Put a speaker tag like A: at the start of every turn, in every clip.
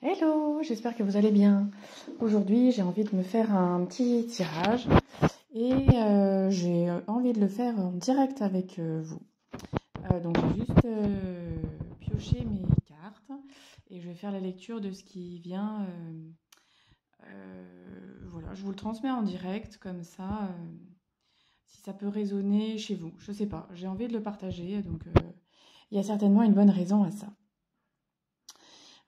A: Hello, j'espère que vous allez bien. Aujourd'hui, j'ai envie de me faire un petit tirage et j'ai envie de le faire en direct avec vous. Donc j'ai juste pioché mes cartes et je vais faire la lecture de ce qui vient. Voilà, je vous le transmets en direct comme ça, si ça peut résonner chez vous. Je sais pas, j'ai envie de le partager, donc il y a certainement une bonne raison à ça.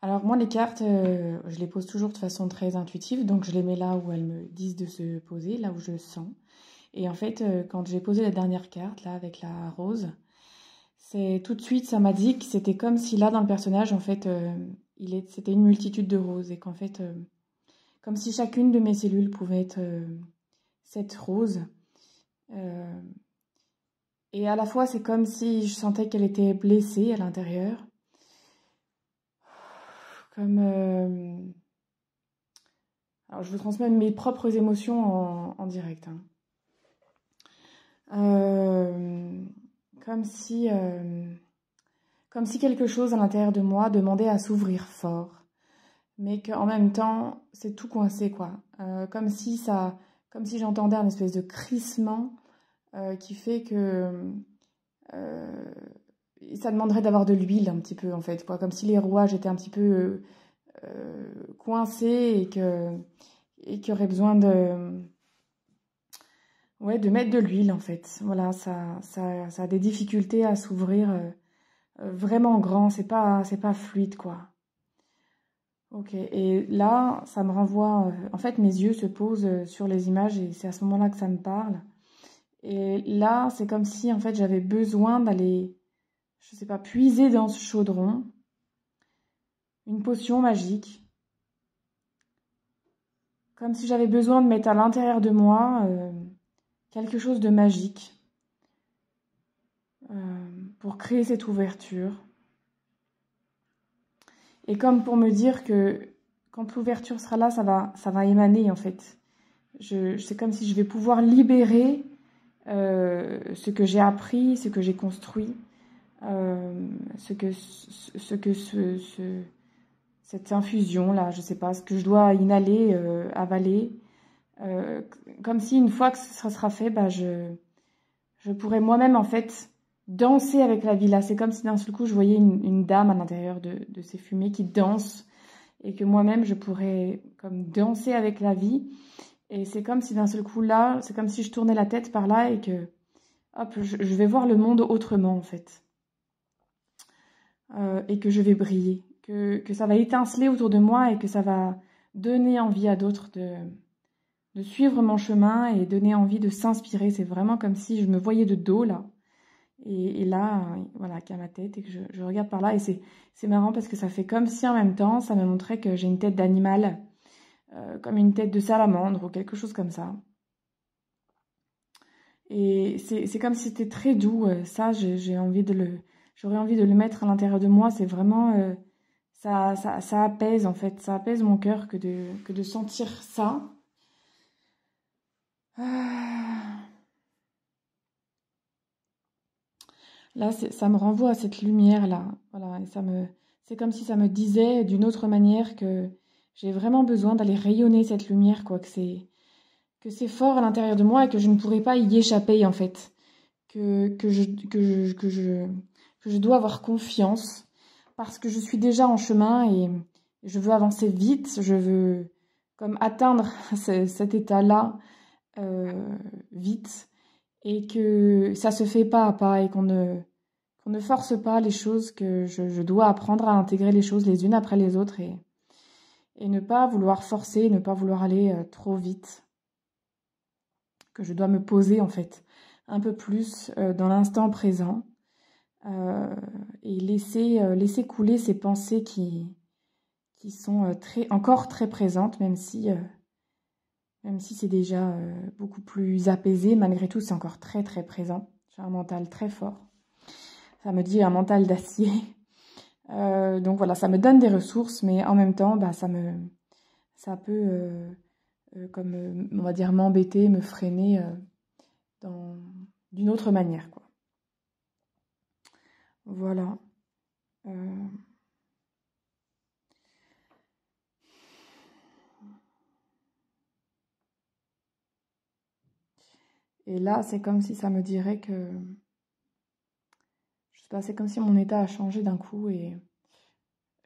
A: Alors moi les cartes, je les pose toujours de façon très intuitive, donc je les mets là où elles me disent de se poser, là où je sens. Et en fait, quand j'ai posé la dernière carte, là avec la rose, c'est tout de suite, ça m'a dit que c'était comme si là dans le personnage, en fait, c'était une multitude de roses et qu'en fait, comme si chacune de mes cellules pouvait être cette rose. Euh, et à la fois, c'est comme si je sentais qu'elle était blessée à l'intérieur, comme alors, je vous transmets mes propres émotions en direct, hein. Euh, comme si, euh, comme si quelque chose à l'intérieur de moi demandait à s'ouvrir fort, mais qu'en même temps, c'est tout coincé, quoi. Comme si j'entendais un espèce de crissement qui fait que euh, ça demanderait d'avoir de l'huile un petit peu, en fait, quoi. Comme si les rouages étaient un petit peu coincés et qu'il y aurait besoin ouais, de mettre de l'huile en fait. Voilà, ça a des difficultés à s'ouvrir vraiment grand. C'est pas fluide quoi. Ok. Et là, ça me renvoie. En fait, mes yeux se posent sur les images et c'est à ce moment-là que ça me parle. Et là, c'est comme si en fait j'avais besoin d'aller, je sais pas, puiser dans ce chaudron une potion magique. Comme si j'avais besoin de mettre à l'intérieur de moi quelque chose de magique pour créer cette ouverture. Et comme pour me dire que quand l'ouverture sera là, ça va émaner en fait. C'est comme si je vais pouvoir libérer ce que j'ai appris, ce que j'ai construit, cette infusion là, je sais pas, ce que je dois inhaler, avaler. Euh, Comme si une fois que ça sera fait, bah, je pourrais moi-même en fait danser avec la vie là. C'est comme si d'un seul coup je voyais une dame à l'intérieur de ces fumées qui danse et que moi-même je pourrais comme danser avec la vie. Et c'est comme si d'un seul coup là, c'est comme si je tournais la tête par là et que hop, je vais voir le monde autrement en fait. Et que je vais briller, que ça va étinceler autour de moi et que ça va donner envie à d'autres de suivre mon chemin et donner envie de s'inspirer. C'est vraiment comme si je me voyais de dos là. Et là, voilà, qu'à ma tête et que je regarde par là. Et c'est marrant parce que ça fait comme si en même temps, ça me montrait que j'ai une tête d'animal, comme une tête de salamandre ou quelque chose comme ça. Et c'est comme si c'était très doux. Ça, j'aurais envie de le mettre à l'intérieur de moi. C'est vraiment, ça apaise en fait. Ça apaise mon cœur que de sentir ça. Ah. Là, ça me renvoie à cette lumière-là. Voilà, et c'est comme si ça me disait d'une autre manière que j'ai vraiment besoin d'aller rayonner cette lumière, quoi, que c'est fort à l'intérieur de moi et que je ne pourrais pas y échapper, en fait. Que je, que je, que je, que je dois avoir confiance parce que je suis déjà en chemin et je veux avancer vite, je veux comme atteindre cet état-là vite et que ça se fait pas à pas et qu'on ne force pas les choses, que je dois apprendre à intégrer les choses les unes après les autres et ne pas vouloir forcer, ne pas vouloir aller trop vite, que je dois me poser en fait un peu plus dans l'instant présent et laisser couler ces pensées qui sont encore très présentes, même si c'est déjà beaucoup plus apaisé, malgré tout c'est encore très très présent. J'ai un mental très fort. Ça me dit un mental d'acier. Donc voilà, ça me donne des ressources, mais en même temps, bah, ça peut, comme on va dire, m'embêter, me freiner dans, d'une autre manière, quoi. Voilà. Euh, Et là, c'est comme si ça me dirait que... Je sais pas, c'est comme si mon état a changé d'un coup et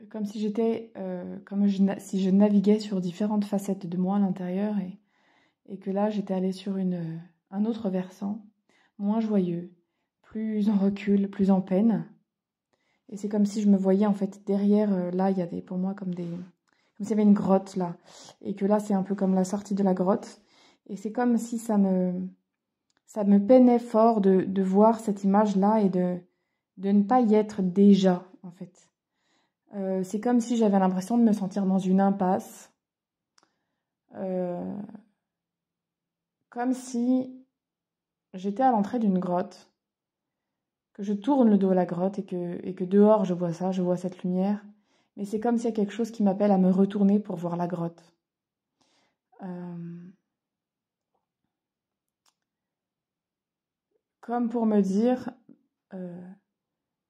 A: comme si j'étais... si je naviguais sur différentes facettes de moi à l'intérieur et que là, j'étais allée sur un autre versant, moins joyeux, plus en recul, plus en peine. Et c'est comme si je me voyais en fait derrière, là, il y a pour moi comme s'il y avait une grotte là. Et que là, c'est un peu comme la sortie de la grotte. Et c'est comme si ça me peinait fort de voir cette image-là et de ne pas y être déjà, en fait. C'est comme si j'avais l'impression de me sentir dans une impasse. Euh, Comme si j'étais à l'entrée d'une grotte, que je tourne le dos à la grotte et que dehors je vois ça, je vois cette lumière. Mais c'est comme s'il y a quelque chose qui m'appelle à me retourner pour voir la grotte. Euh, Comme pour me dire, euh,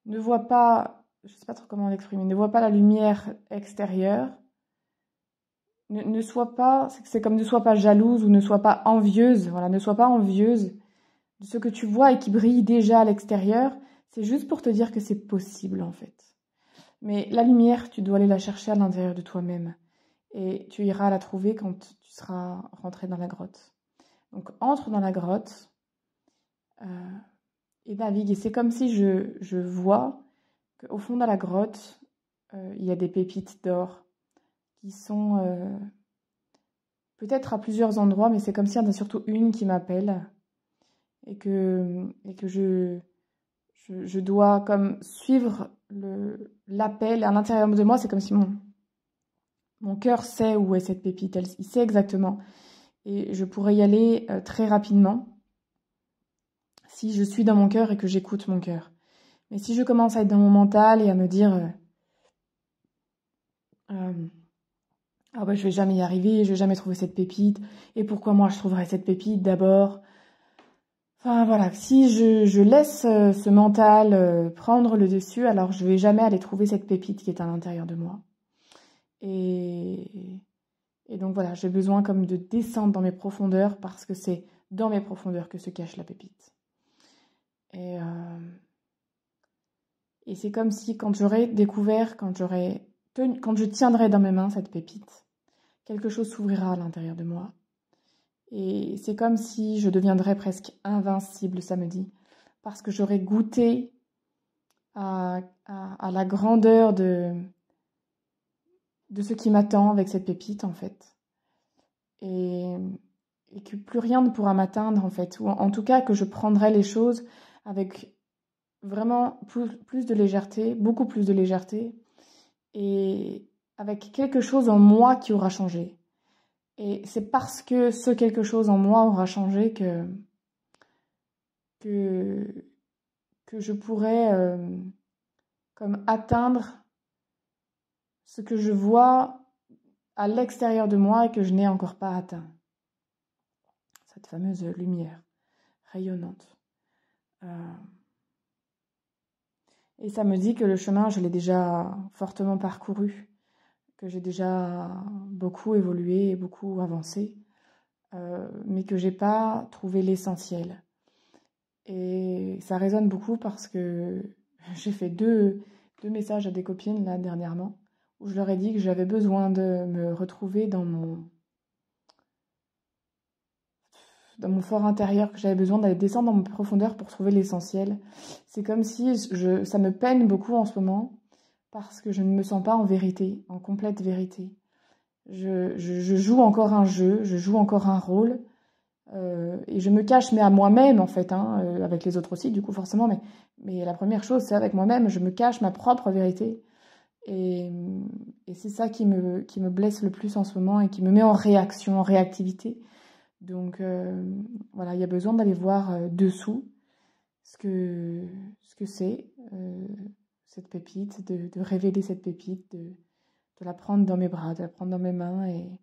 A: ne vois pas, je sais pas trop comment l'exprimer, ne vois pas la lumière extérieure. Ne sois pas, c'est comme ne sois pas jalouse ou ne sois pas envieuse. Voilà, ne sois pas envieuse de ce que tu vois et qui brille déjà à l'extérieur. C'est juste pour te dire que c'est possible en fait. Mais la lumière, tu dois aller la chercher à l'intérieur de toi-même. Et tu iras la trouver quand tu seras rentré dans la grotte. Donc entre dans la grotte et navigue. Et c'est comme si je vois qu'au fond de la grotte, il y a des pépites d'or qui sont peut-être à plusieurs endroits, mais c'est comme s'il y en a surtout une qui m'appelle et que je dois comme suivre l'appel à l'intérieur de moi. C'est comme si mon cœur sait où est cette pépite, il sait exactement. Et je pourrais y aller très rapidement si je suis dans mon cœur et que j'écoute mon cœur. Mais si je commence à être dans mon mental et à me dire ah bah je vais jamais y arriver, je vais jamais trouver cette pépite, et pourquoi moi je trouverais cette pépite d'abord? Enfin voilà, si je laisse ce mental prendre le dessus, alors je vais jamais aller trouver cette pépite qui est à l'intérieur de moi. Et, et donc voilà, j'ai besoin comme de descendre dans mes profondeurs parce que c'est dans mes profondeurs que se cache la pépite. Et, euh, et c'est comme si quand j'aurais découvert, quand je tiendrais dans mes mains cette pépite, quelque chose s'ouvrira à l'intérieur de moi. Et c'est comme si je deviendrais presque invincible samedi, parce que j'aurais goûté à la grandeur de ce qui m'attend avec cette pépite, en fait. Et, et que plus rien ne pourra m'atteindre, en fait. Ou en tout cas, que je prendrai les choses avec vraiment plus de légèreté, beaucoup plus de légèreté, et avec quelque chose en moi qui aura changé. Et c'est parce que ce quelque chose en moi aura changé que, que je pourrais comme atteindre ce que je vois à l'extérieur de moi et que je n'ai encore pas atteint. Cette fameuse lumière rayonnante. Et ça me dit que le chemin, je l'ai déjà fortement parcouru, que j'ai déjà beaucoup évolué et beaucoup avancé, mais que j'ai pas trouvé l'essentiel. Et ça résonne beaucoup parce que j'ai fait deux messages à des copines là dernièrement où je leur ai dit que j'avais besoin de me retrouver dans mon fort intérieur, que j'avais besoin d'aller descendre dans mes profondeurs pour trouver l'essentiel. C'est comme si ça me peine beaucoup en ce moment parce que je ne me sens pas en vérité, en complète vérité. Je joue encore un jeu, je joue encore un rôle. Et je me cache, mais à moi-même en fait, hein, avec les autres aussi, du coup forcément, mais la première chose, c'est avec moi-même, je me cache ma propre vérité. Et, et c'est ça qui me blesse le plus en ce moment et qui me met en réaction, en réactivité. Donc voilà, il y a besoin d'aller voir dessous ce que c'est, cette pépite, de révéler cette pépite, de la prendre dans mes bras, de la prendre dans mes mains et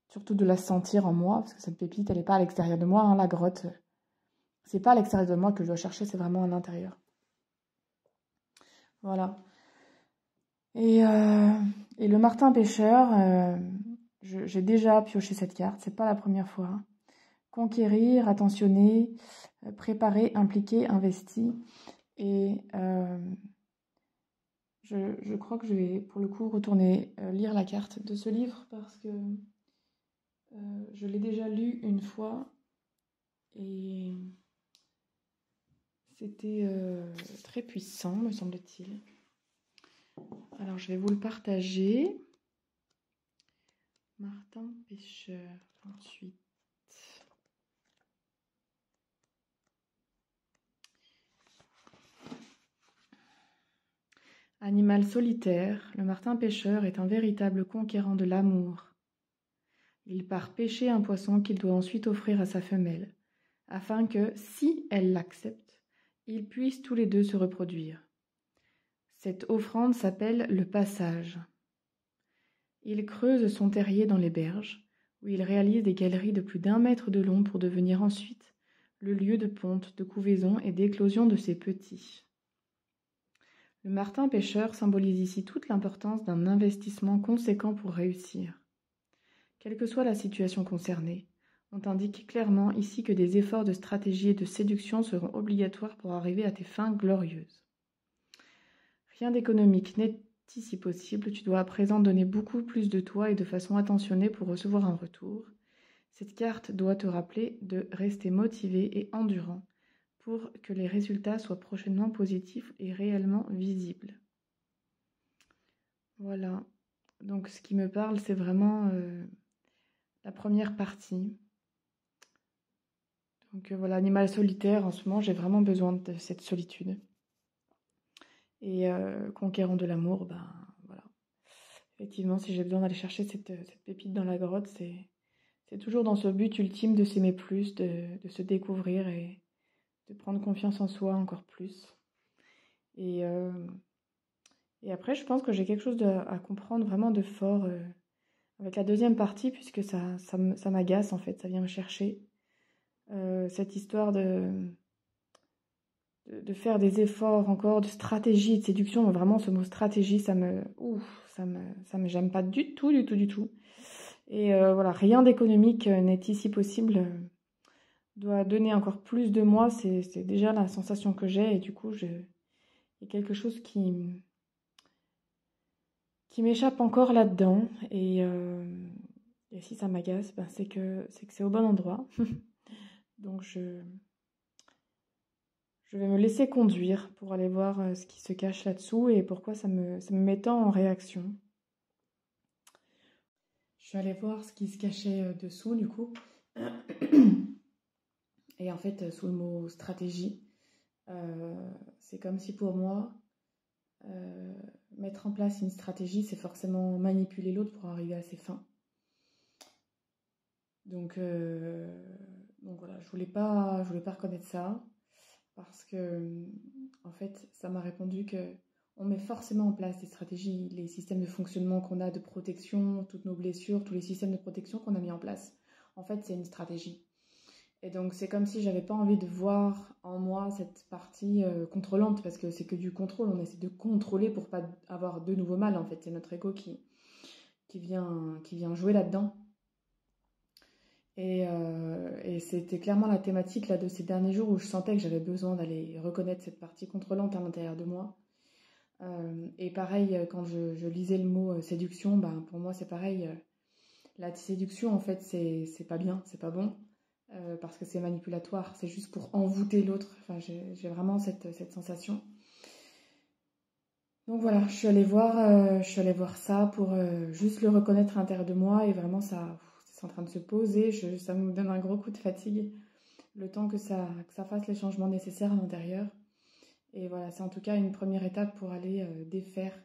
A: surtout de la sentir en moi, parce que cette pépite, elle n'est pas à l'extérieur de moi, hein, la grotte. C'est pas à l'extérieur de moi que je dois chercher, c'est vraiment à l'intérieur. Voilà. Et, euh, et le Martin pêcheur, j'ai déjà pioché cette carte, c'est pas la première fois. conquérir, attentionner, préparer, impliquer, investi. Et je crois que je vais pour le coup retourner lire la carte de ce livre parce que je l'ai déjà lu une fois et c'était très puissant, me semble-t-il. Alors je vais vous le partager. Martin Pêcheur, ensuite. Animal solitaire, le martin pêcheur est un véritable conquérant de l'amour. Il part pêcher un poisson qu'il doit ensuite offrir à sa femelle, afin que, si elle l'accepte, ils puissent tous les deux se reproduire. Cette offrande s'appelle le passage. Il creuse son terrier dans les berges, où il réalise des galeries de plus d'1 mètre de long pour devenir ensuite le lieu de ponte, de couvaison et d'éclosion de ses petits. Le martin pêcheur symbolise ici toute l'importance d'un investissement conséquent pour réussir. Quelle que soit la situation concernée, on t'indique clairement ici que des efforts de stratégie et de séduction seront obligatoires pour arriver à tes fins glorieuses. Rien d'économique n'est ici possible, tu dois à présent donner beaucoup plus de toi et de façon attentionnée pour recevoir un retour. Cette carte doit te rappeler de rester motivé et endurant pour que les résultats soient prochainement positifs et réellement visibles. Voilà, donc ce qui me parle, c'est vraiment la première partie. Donc voilà, animal solitaire, en ce moment, j'ai vraiment besoin de cette solitude. Et conquérant de l'amour, ben voilà. Effectivement, si j'ai besoin d'aller chercher cette pépite dans la grotte, c'est toujours dans ce but ultime de s'aimer plus, de se découvrir et de prendre confiance en soi encore plus. Et après, je pense que j'ai quelque chose à comprendre vraiment de fort avec la deuxième partie, puisque ça m'agace en fait, ça vient me chercher. Cette histoire de faire des efforts encore, de stratégie, de séduction, vraiment ce mot stratégie, j'aime pas du tout. Et voilà, rien d'économique n'est ici possible. Doit donner encore plus de moi, c'est déjà la sensation que j'ai, et du coup, il y a quelque chose qui m'échappe encore là-dedans, et si ça m'agace, ben c'est que c'est au bon endroit. Donc je vais me laisser conduire pour aller voir ce qui se cache là-dessous et pourquoi ça me met tant en réaction. Je suis allée voir ce qui se cachait dessous du coup. Et en fait, sous le mot stratégie, c'est comme si pour moi, mettre en place une stratégie, c'est forcément manipuler l'autre pour arriver à ses fins. Donc voilà, je voulais pas reconnaître ça parce que en fait, ça m'a répondu que on met forcément en place des stratégies, les systèmes de fonctionnement qu'on a de protection, toutes nos blessures, tous les systèmes de protection qu'on a mis en place. En fait, c'est une stratégie. Et donc, c'est comme si j'avais pas envie de voir en moi cette partie contrôlante, parce que c'est que du contrôle. On essaie de contrôler pour pas avoir de nouveau mal, en fait. C'est notre ego qui vient jouer là-dedans. Et c'était clairement la thématique là, de ces derniers jours où je sentais que j'avais besoin d'aller reconnaître cette partie contrôlante à l'intérieur de moi. Et pareil, quand je lisais le mot séduction, ben, pour moi c'est pareil. La séduction, en fait, c'est pas bien, c'est pas bon. Parce que c'est manipulatoire, c'est juste pour envoûter l'autre. Enfin, j'ai vraiment cette sensation. Donc voilà, je suis allée voir ça pour juste le reconnaître à l'intérieur de moi et vraiment c'est en train de se poser. Ça me donne un gros coup de fatigue, le temps que ça fasse les changements nécessaires à l'intérieur. Et voilà, c'est en tout cas une première étape pour aller défaire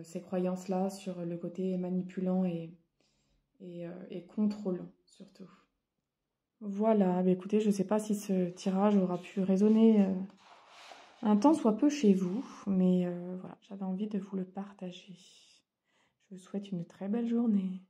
A: ces croyances-là sur le côté manipulant et contrôlant surtout. Voilà, bah écoutez, je ne sais pas si ce tirage aura pu résonner un tant soit peu chez vous, mais voilà, j'avais envie de vous le partager. Je vous souhaite une très belle journée.